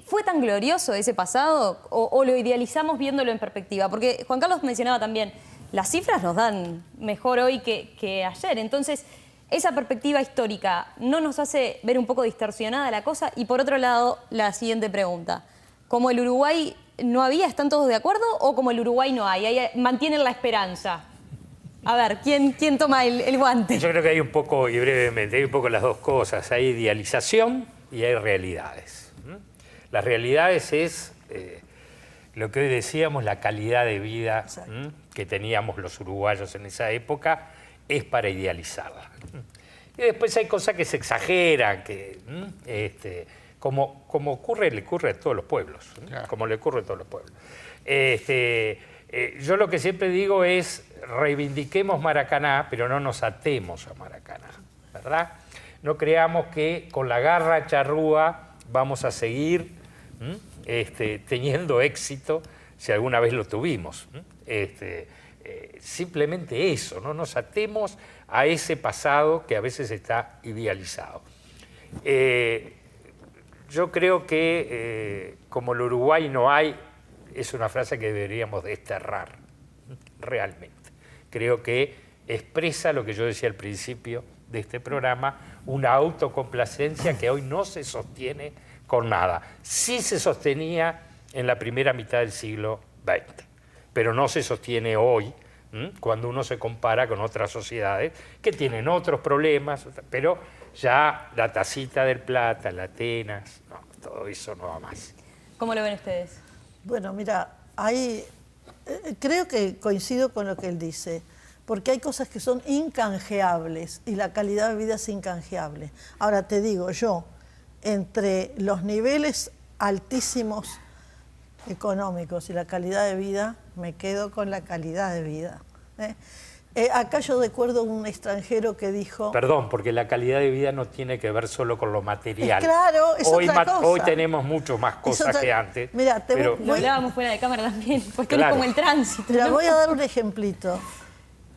¿fue tan glorioso ese pasado o lo idealizamos viéndolo en perspectiva? Porque Juan Carlos mencionaba también, las cifras nos dan mejor hoy que ayer. Entonces, esa perspectiva histórica no nos hace ver un poco distorsionada la cosa. Y por otro lado, la siguiente pregunta. ¿Como el Uruguay no había, están todos de acuerdo? ¿O como el Uruguay no hay? ¿Mantienen la esperanza? A ver, ¿quién toma el guante? Yo creo que hay un poco, y brevemente, hay un poco las dos cosas. Hay idealización y hay realidades. Las realidades es lo que hoy decíamos, la calidad de vida que teníamos los uruguayos en esa época, es para idealizarla. Y después hay cosas que se exageran, como le ocurre a todos los pueblos, claro. Como le ocurre a todos los pueblos. Yo lo que siempre digo es, reivindiquemos Maracaná, pero no nos atemos a Maracaná, ¿verdad? No creamos que con la garra charrúa vamos a seguir teniendo éxito si alguna vez lo tuvimos. Simplemente eso, no nos atemos a ese pasado que a veces está idealizado. Yo creo que como el Uruguay no hay, es una frase que deberíamos desterrar, realmente. Creo que expresa lo que yo decía al principio de este programa, una autocomplacencia que hoy no se sostiene con nada. Sí se sostenía en la primera mitad del siglo XX, pero no se sostiene hoy, cuando uno se compara con otras sociedades que tienen otros problemas, pero ya la Tacita del Plata, la Atenas, no, todo eso no va más. ¿Cómo lo ven ustedes? Bueno, mira, creo que coincido con lo que él dice, porque hay cosas que son incanjeables y la calidad de vida es incanjeable. Ahora te digo, yo, entre los niveles altísimos económicos y la calidad de vida, me quedo con la calidad de vida. Acá yo recuerdo un extranjero que dijo... Perdón, porque la calidad de vida no tiene que ver solo con lo material. Claro, es otra cosa. Hoy tenemos mucho más cosas que antes. Mira, lo hablábamos fuera de cámara también, cuestiones como el tránsito. Mira, voy a dar un ejemplito.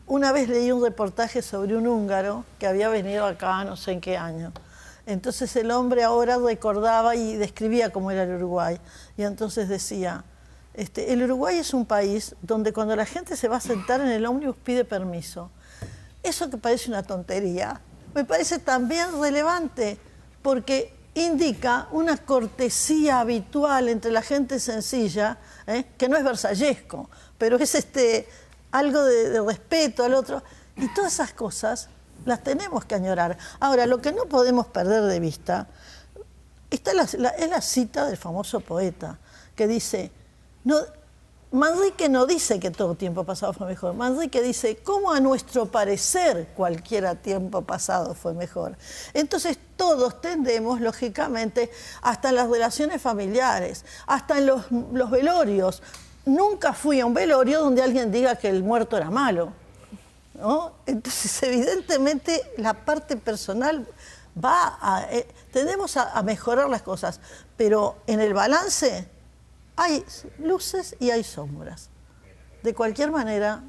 Una vez leí un reportaje sobre un húngaro que había venido acá no sé en qué año Entonces el hombre ahora recordaba y describía cómo era el Uruguay. Y entonces decía, el Uruguay es un país donde cuando la gente se va a sentar en el ómnibus pide permiso. Eso que parece una tontería, me parece también relevante, porque indica una cortesía habitual entre la gente sencilla, que no es versallesco, pero es algo de respeto al otro. Y todas esas cosas las tenemos que añorar. Ahora, lo que no podemos perder de vista es la cita del famoso poeta, que dice, Manrique no dice que todo tiempo pasado fue mejor. Manrique dice, ¿cómo a nuestro parecer cualquier tiempo pasado fue mejor? Entonces todos tendemos, lógicamente, hasta en las relaciones familiares, hasta en los velorios. Nunca fui a un velorio donde alguien diga que el muerto era malo, ¿no? Entonces, evidentemente, la parte personal tendemos a mejorar las cosas, pero en el balance hay luces y hay sombras. De cualquier manera,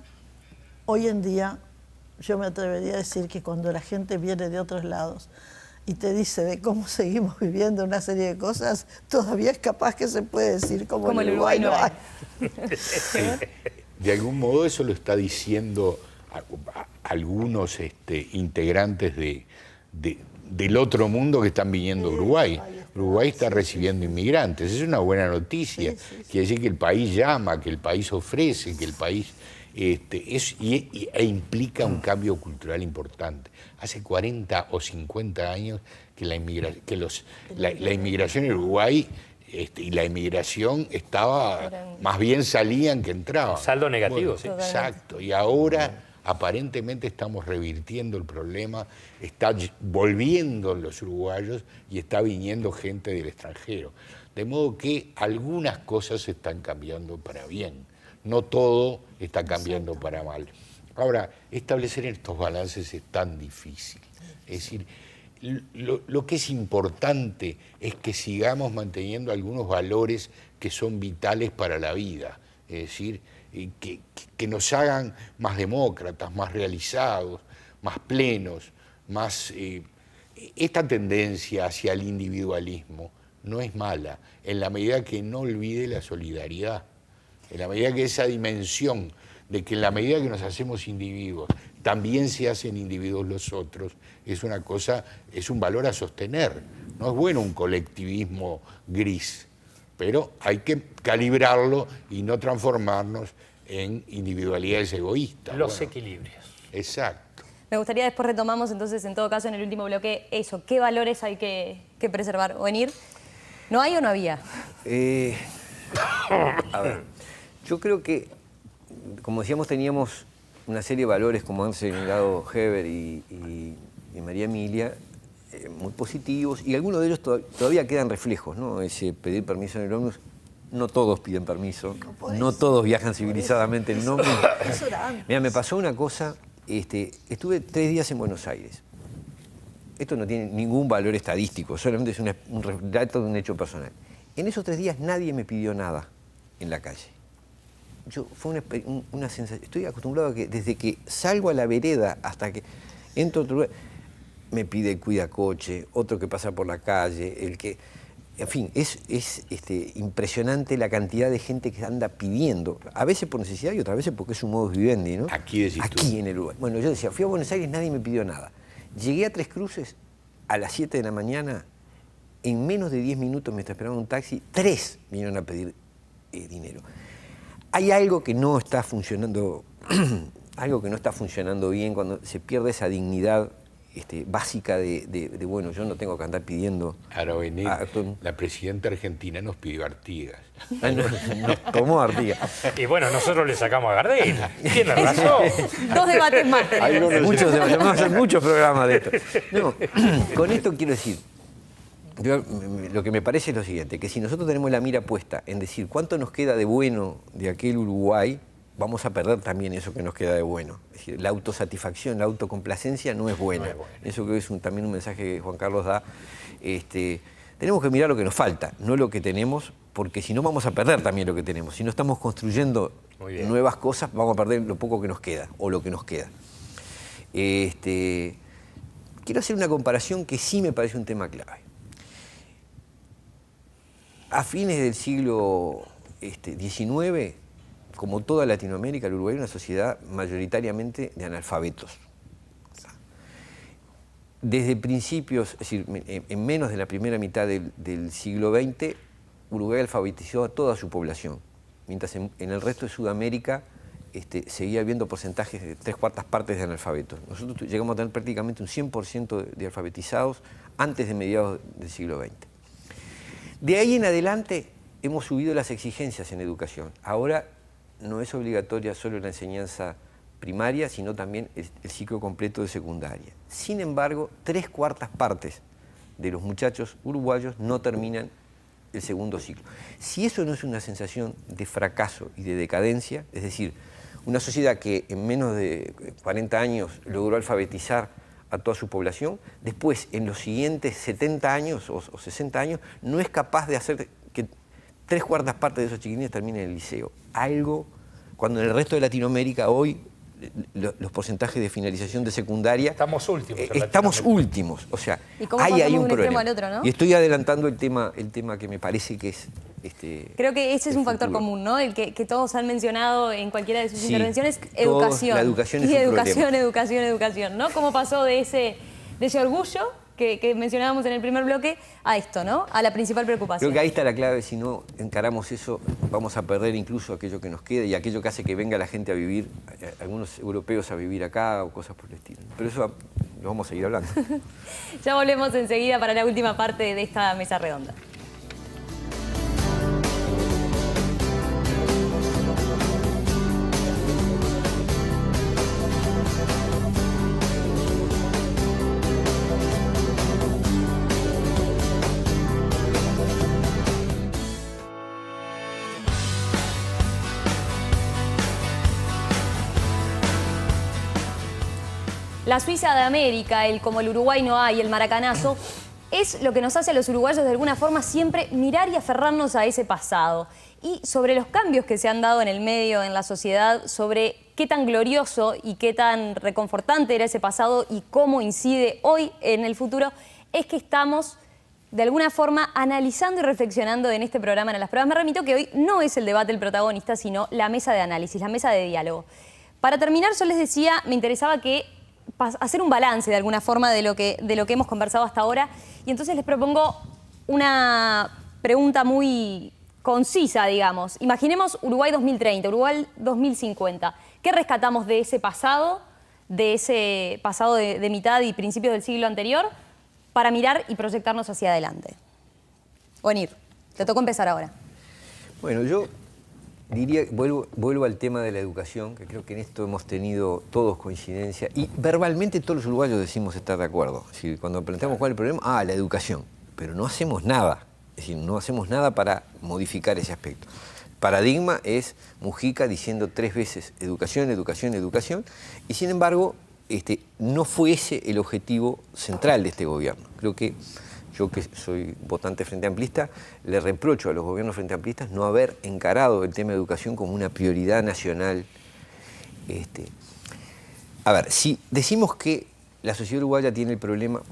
hoy en día, yo me atrevería a decir que cuando la gente viene de otros lados y te dice de cómo seguimos viviendo una serie de cosas, todavía es capaz que se puede decir como el Uruguay no hay. De algún modo eso lo está diciendo algunos integrantes del otro mundo que están viniendo a Uruguay. Uruguay está recibiendo inmigrantes, es una buena noticia. Quiere decir que el país llama, que el país ofrece, que el país e implica un cambio cultural importante. Hace 40 o 50 años que la inmigración en Uruguay y la inmigración más bien salían que entraban. Saldo negativo, sí. Exacto, y ahora aparentemente estamos revirtiendo el problema, está volviendo los uruguayos y está viniendo gente del extranjero. De modo que algunas cosas están cambiando para bien, no todo está cambiando para mal. Ahora, establecer estos balances es tan difícil. Es decir, lo que es importante es que sigamos manteniendo algunos valores que son vitales para la vida, es decir, que nos hagan más demócratas, más realizados, más plenos, más... esta tendencia hacia el individualismo no es mala, en la medida que no olvide la solidaridad, en la medida que esa dimensión de que en la medida que nos hacemos individuos, también se hacen individuos los otros, es una cosa, es un valor a sostener. No es bueno un colectivismo gris, pero hay que calibrarlo y no transformarnos en individualidades egoístas. Los equilibrios. Exacto. Me gustaría después retomamos entonces, en todo caso, en el último bloque, eso, ¿qué valores hay que preservar? ¿O venir? ¿No hay o no había? A ver, yo creo que, como decíamos, teníamos una serie de valores, como han señalado Heber y María Emilia, muy positivos, y algunos de ellos todavía quedan reflejos, ¿no? Ese pedir permiso en el ómnibus, no todos piden permiso, no todos viajan civilizadamente en un ómnibus. Mira, me pasó una cosa, estuve 3 días en Buenos Aires. Esto no tiene ningún valor estadístico, solamente es un relato de un hecho personal. En esos 3 días nadie me pidió nada en la calle. Fue una sensación, estoy acostumbrado a que desde que salgo a la vereda hasta que entro a otro lugar, me pide el cuidacoche, otro que pasa por la calle, en fin, es impresionante la cantidad de gente que anda pidiendo, a veces por necesidad y otras veces porque es un modus vivendi, ¿no? Aquí decís tú. Aquí en el Uruguay. Bueno, yo decía, fui a Buenos Aires, nadie me pidió nada. Llegué a Tres Cruces a las 7 de la mañana, en menos de 10 minutos me esperaba un taxi, 3 vinieron a pedir dinero. Hay algo que no está funcionando, bien cuando se pierde esa dignidad básica de bueno, yo no tengo que andar pidiendo. Ahora venir, la presidenta argentina nos pidió Artigas. Nos tomó Artigas. Y bueno, nosotros le sacamos a Gardel. Tiene razón. 2 debates más. Vamos a hacer muchos programas de esto. No, con esto quiero decir, lo que me parece es lo siguiente, que si nosotros tenemos la mira puesta en decir cuánto nos queda de bueno de aquel Uruguay, vamos a perder también eso que nos queda de bueno. Es decir, la autosatisfacción, la autocomplacencia no es buena. Eso creo que es también un mensaje que Juan Carlos da. Tenemos que mirar lo que nos falta, no lo que tenemos, porque si no vamos a perder también lo que tenemos. Si no estamos construyendo nuevas cosas, vamos a perder lo poco que nos queda, o lo que nos queda. ¿Qué quiero hacer una comparación que sí me parece un tema clave. A fines del siglo XIX, como toda Latinoamérica, el Uruguay era una sociedad mayoritariamente de analfabetos. Desde principios, es decir, en menos de la primera mitad del siglo XX, Uruguay alfabetizó a toda su población, mientras en el resto de Sudamérica seguía habiendo porcentajes de 3/4 partes de analfabetos. Nosotros llegamos a tener prácticamente un 100% de alfabetizados antes de mediados del siglo XX. De ahí en adelante hemos subido las exigencias en educación. Ahora no es obligatoria solo la enseñanza primaria, sino también el ciclo completo de secundaria. Sin embargo, 3/4 partes de los muchachos uruguayos no terminan el segundo ciclo. Si eso no es una sensación de fracaso y de decadencia, es decir, una sociedad que en menos de 40 años logró alfabetizar a toda su población, después en los siguientes 70 años o 60 años no es capaz de hacer que 3/4 partes de esos chiquilines terminen el liceo. Algo, cuando en el resto de Latinoamérica hoy los porcentajes de finalización de secundaria... Estamos últimos. Estamos últimos, o sea, hay un problema. Otro, ¿no? Y estoy adelantando el tema que me parece que es... Creo que ese es un factor común, ¿no? El que todos han mencionado en cualquiera de sus intervenciones, educación. La educación es y un educación, ¿no? ¿Cómo pasó de ese orgullo que mencionábamos en el primer bloque a esto, ¿no? A la principal preocupación. Creo que ahí está la clave. Si no encaramos eso, vamos a perder incluso aquello que nos queda y aquello que hace que venga la gente a vivir, algunos europeos a vivir acá o cosas por el estilo. Pero eso lo vamos a seguir hablando. Ya volvemos enseguida para la última parte de esta mesa redonda. La Suiza de América, el como el Uruguay no hay, el maracanazo, es lo que nos hace a los uruguayos de alguna forma siempre mirar y aferrarnos a ese pasado. Y sobre los cambios que se han dado en el medio, en la sociedad, sobre qué tan glorioso y qué tan reconfortante era ese pasado y cómo incide hoy en el futuro, es que estamos de alguna forma analizando y reflexionando en este programa, en las pruebas. Me remito que hoy no es el debate el protagonista, sino la mesa de análisis, la mesa de diálogo. Para terminar, yo les decía, me interesaba que hacer un balance de alguna forma de lo que hemos conversado hasta ahora, y entonces les propongo una pregunta muy concisa, digamos. Imaginemos Uruguay 2030, Uruguay 2050. ¿Qué rescatamos de ese pasado de mitad y principios del siglo anterior para mirar y proyectarnos hacia adelante? Onir, te tocó empezar ahora. Bueno, yo diría, vuelvo al tema de la educación, que creo que en esto hemos tenido todos coincidencia, y verbalmente todos los uruguayos decimos estar de acuerdo. Es decir, cuando planteamos cuál es el problema, la educación, pero no hacemos nada, es decir, no hacemos nada para modificar ese aspecto. El paradigma es Mujica diciendo 3 veces educación, educación, educación, y sin embargo, no fue ese el objetivo central de este gobierno. Creo que yo, que soy votante frente amplista, le reprocho a los gobiernos frente amplistas no haber encarado el tema de educación como una prioridad nacional. A ver, si decimos que la sociedad uruguaya tiene el problema,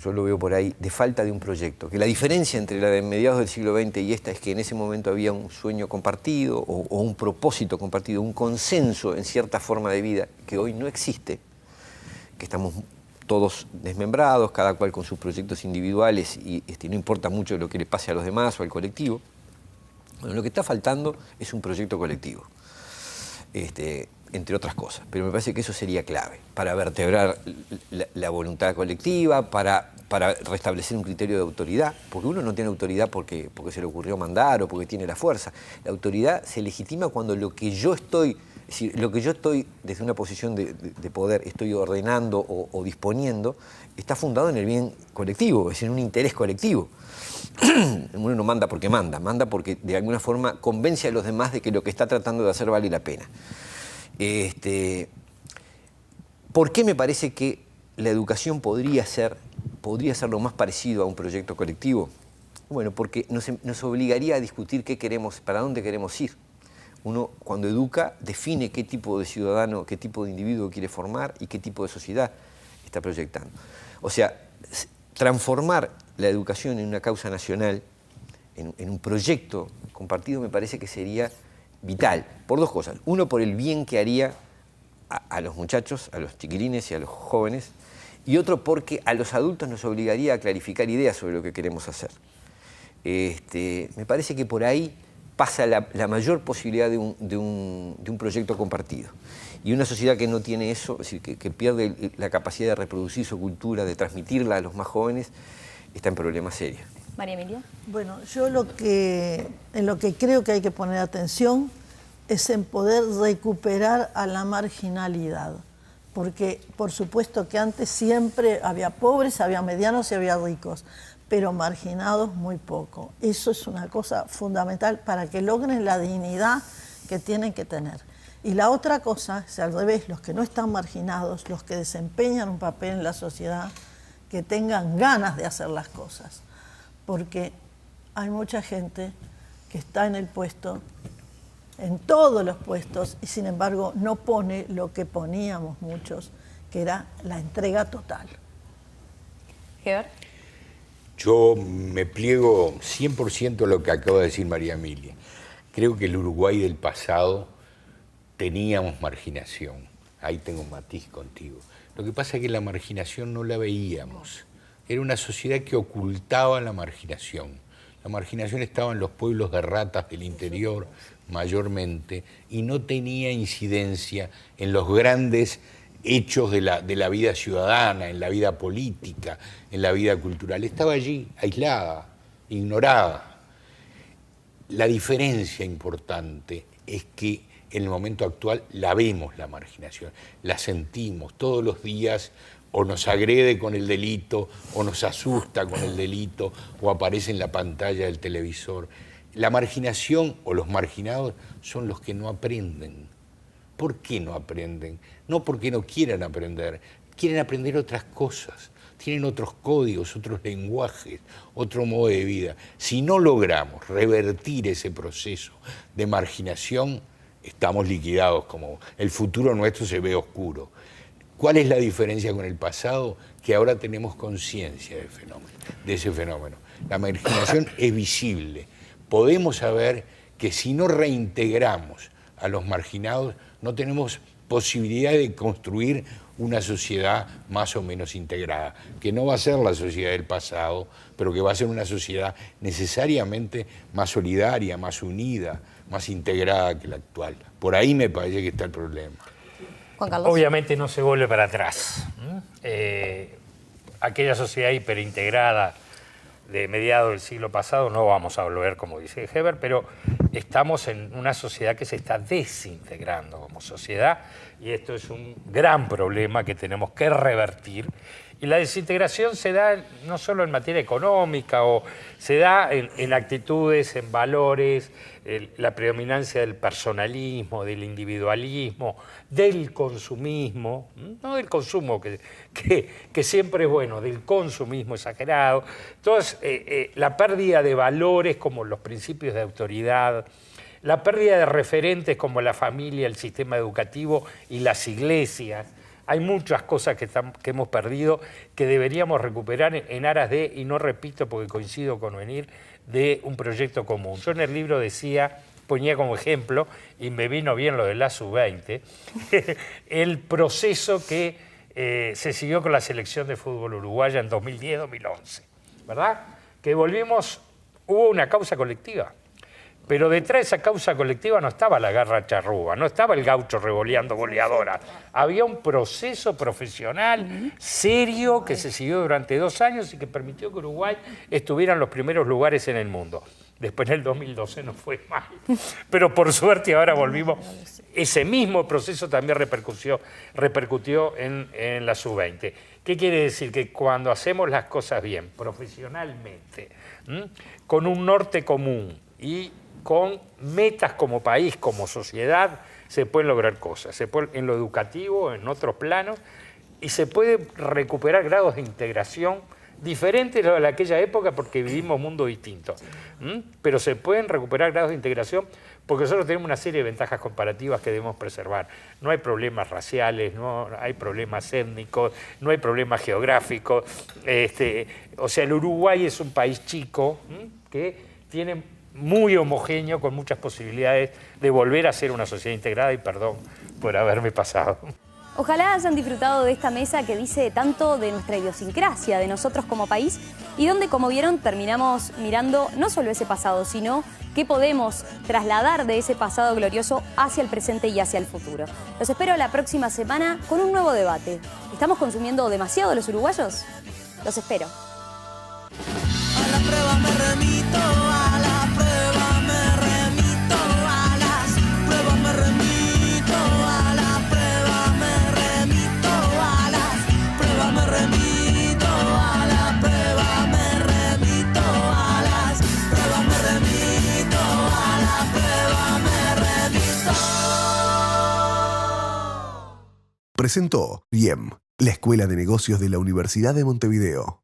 yo lo veo por ahí, de falta de un proyecto, que la diferencia entre la de mediados del siglo XX y esta es que en ese momento había un sueño compartido o un propósito compartido, un consenso en cierta forma de vida que hoy no existe, que estamos todos desmembrados, cada cual con sus proyectos individuales y no importa mucho lo que le pase a los demás o al colectivo. Bueno, lo que está faltando es un proyecto colectivo, entre otras cosas, pero me parece que eso sería clave para vertebrar la voluntad colectiva, para restablecer un criterio de autoridad, porque uno no tiene autoridad porque se le ocurrió mandar o porque tiene la fuerza. La autoridad se legitima cuando lo que yo estoy... Es decir, lo que yo estoy, desde una posición de poder, estoy ordenando o disponiendo, está fundado en el bien colectivo, es decir, en un interés colectivo. Uno no manda porque manda porque de alguna forma convence a los demás de que lo que está tratando de hacer vale la pena. ¿Por qué me parece que la educación podría ser lo más parecido a un proyecto colectivo? Bueno, porque nos obligaría a discutir qué queremos, para dónde queremos ir. Uno, cuando educa, define qué tipo de ciudadano, qué tipo de individuo quiere formar y qué tipo de sociedad está proyectando. O sea, transformar la educación en una causa nacional, en un proyecto compartido, me parece que sería vital, por dos cosas. Uno, por el bien que haría a los muchachos, a los chiquilines y a los jóvenes, y otro porque a los adultos nos obligaría a clarificar ideas sobre lo que queremos hacer. Me parece que por ahí pasa la mayor posibilidad de un proyecto compartido. Y una sociedad que no tiene eso, es decir, que pierde la capacidad de reproducir su cultura, de transmitirla a los más jóvenes, está en problemas serios. María Emilia. Bueno, yo en lo que creo que hay que poner atención es en poder recuperar a la marginalidad. Porque por supuesto que antes siempre había pobres, había medianos y había ricos, pero marginados muy poco. Eso es una cosa fundamental para que logren la dignidad que tienen que tener. Y la otra cosa es al revés, los que no están marginados, los que desempeñan un papel en la sociedad, que tengan ganas de hacer las cosas. Porque hay mucha gente que está en el puesto, en todos los puestos, y sin embargo no pone lo que poníamos muchos, que era la entrega total. Heber. Yo me pliego 100% a lo que acaba de decir María Emilia. Creo que el Uruguay del pasado teníamos marginación. Ahí tengo un matiz contigo. Lo que pasa es que la marginación no la veíamos. Era una sociedad que ocultaba la marginación. La marginación estaba en los pueblos de ratas del interior, mayormente, y no tenía incidencia en los grandes hechos de la vida ciudadana, en la vida política, en la vida cultural. Estaba allí, aislada, ignorada. La diferencia importante es que en el momento actual la vemos, la marginación, la sentimos todos los días, o nos agrede con el delito, o nos asusta con el delito, o aparece en la pantalla del televisor. La marginación o los marginados son los que no aprenden. ¿Por qué no aprenden? No porque no quieran aprender, quieren aprender otras cosas, tienen otros códigos, otros lenguajes, otro modo de vida. Si no logramos revertir ese proceso de marginación, estamos liquidados, como el futuro nuestro se ve oscuro. ¿Cuál es la diferencia con el pasado? Que ahora tenemos conciencia de ese fenómeno. La marginación es visible. Podemos saber que si no reintegramos a los marginados, no tenemos posibilidad de construir una sociedad más o menos integrada, que no va a ser la sociedad del pasado, pero que va a ser una sociedad necesariamente más solidaria, más unida, más integrada que la actual. Por ahí me parece que está el problema. Juan Carlos. Obviamente no se vuelve para atrás. Aquella sociedad hiperintegrada de mediados del siglo pasado no vamos a volver, como dice Heber, pero estamos en una sociedad que se está desintegrando como sociedad y esto es un gran problema que tenemos que revertir. Y la desintegración se da no solo en materia económica, o se da en actitudes, en valores, la predominancia del personalismo, del individualismo, del consumismo, no del consumo que siempre es bueno, del consumismo exagerado. Entonces, la pérdida de valores como los principios de autoridad, la pérdida de referentes como la familia, el sistema educativo y las iglesias. Hay muchas cosas que hemos perdido que deberíamos recuperar en aras de, y no repito porque coincido con venir, de un proyecto común. Yo en el libro ponía como ejemplo, y me vino bien lo de la sub-20, el proceso que se siguió con la selección de fútbol uruguaya en 2010-2011, ¿verdad? Que hubo una causa colectiva. Pero detrás de esa causa colectiva no estaba la garra charrúa, no estaba el gaucho revoleando goleadoras. Había un proceso profesional serio que se siguió durante 2 años y que permitió que Uruguay estuviera en los primeros lugares en el mundo. Después en el 2012 no fue mal. Pero por suerte ahora volvimos. Ese mismo proceso también repercutió en la sub-20. ¿Qué quiere decir? Que cuando hacemos las cosas bien, profesionalmente, con un norte común y con metas como país, como sociedad, se pueden lograr cosas. En lo educativo, en otros planos, y se puede recuperar grados de integración diferentes a aquella época porque vivimos mundos distintos. Pero se pueden recuperar grados de integración porque nosotros tenemos una serie de ventajas comparativas que debemos preservar. No hay problemas raciales, no hay problemas étnicos, no hay problemas geográficos. O sea, el Uruguay es un país chico que tiene muy homogéneo, con muchas posibilidades de volver a ser una sociedad integrada, y perdón por haberme pasado. Ojalá hayan disfrutado de esta mesa que dice tanto de nuestra idiosincrasia, de nosotros como país, y donde, como vieron, terminamos mirando no solo ese pasado, sino qué podemos trasladar de ese pasado glorioso hacia el presente y hacia el futuro. Los espero la próxima semana con un nuevo debate. ¿Estamos consumiendo demasiado los uruguayos? Los espero. A la prueba me remito, a la prueba me remito, a las pruebas me remito, a la prueba me remito, a las pruebas me remito, a la prueba me remito, a las pruebas me remito, a la prueba me remito. Presentó IEM, la Escuela de Negocios de la Universidad de Montevideo.